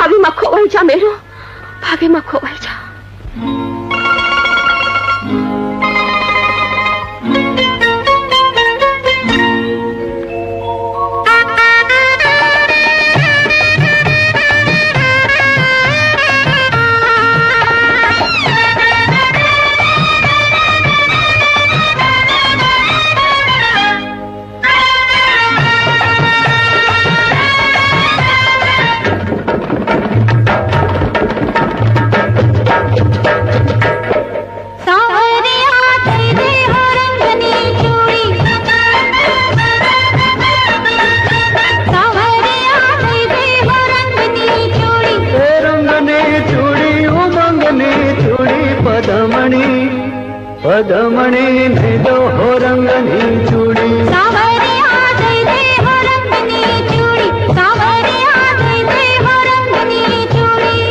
ભાવીમાં ખોવાઈ જા મેરો, ભાવીમાં ખોવાઈ જા. પદમણી ને દો હો રંગની ચૂડી, સાવરિયા દઈ દે હો રંગની ચૂડી, સાવરિયા દઈ દે હો રંગની ચૂડી.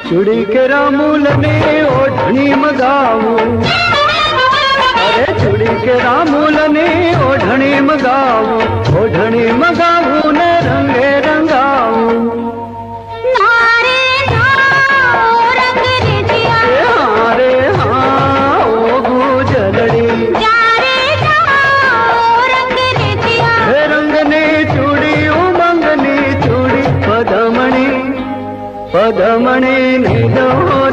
ચૂડી કે રામુલ ને ઓઢણી મગાવું, અરે ચૂડી કે રામુલ ને ઓઢણી મગાવું, ઓઢણી મગાવું ને રંગે રંગાવું. નારે ના રંગ રેજિયા, હા રે હા ઓ ગુજલડી, ચારે ના રંગ રેજિયા. હે રંગની ચૂડી ઉમંગની ચૂડી, પદમણી પદમણી ને દો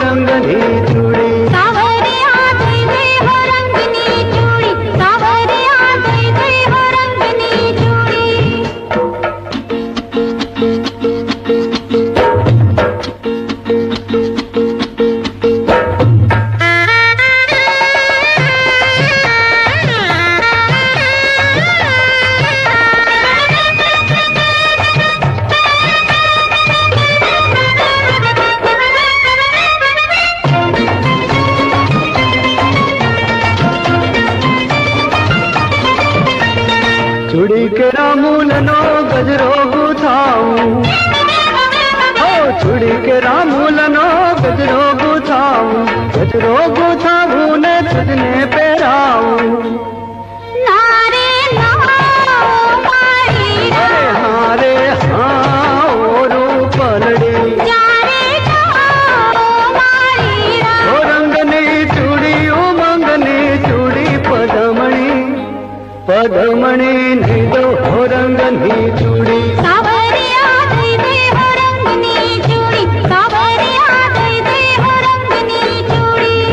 રંગની ચૂડી, સાવરિયા દઈ દે હો રંગની ચૂડી, સાવરિયા દઈ દે હો રંગની ચૂડી. ચૂડી કે રામુલ નો ગજરો ગુથાવું, ઓ ચૂડી કે રામુલ નો ગજરો ગુથાવું, ગજરો ગુથાવું ને તુજને પહેરાવું. નારે ના મારી અરે હા રે હા ઓ રૂપલડી, ચારે ના મારી ઓ રંગની ચૂડી ઉમંગની ચૂડી, પદમણી પદમણી ને દો રંગની ચૂડી, સાવરિયા દઈ દે હો રંગની ચૂડી, સાવરિયા દઈ દે હો રંગની ચૂડી.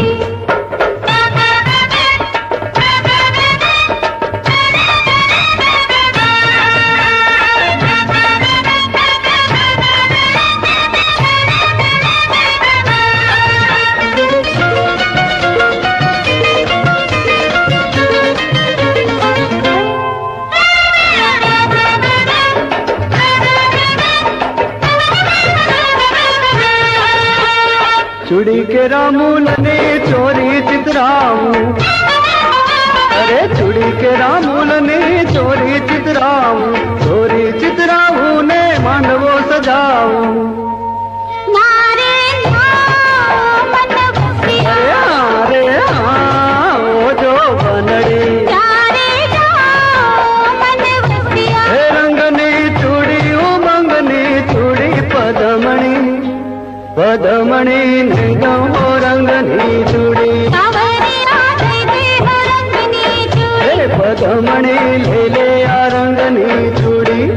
ચૂડી કે રામુલ ને ચોરી ચિતરાવું, અરે ચૂડી કે રામુલ ને ચોરી ચિતરાવું, ચોરી ચિતરાવું ને માંડવો સજાવું. નારે ના મન ગુસિયા, અરે હા રે હા ઓ જો બનડી, ચારે ના મન ગુસિયા. હે રંગની ચૂડી ઉમંગની ચૂડી, પદમણી પદમણી ને દો રંગની ચૂડી, સાવરિયા દઈ દે હો રંગની ચૂડી, હે પદમણી લે લે આ રંગની ચૂડી.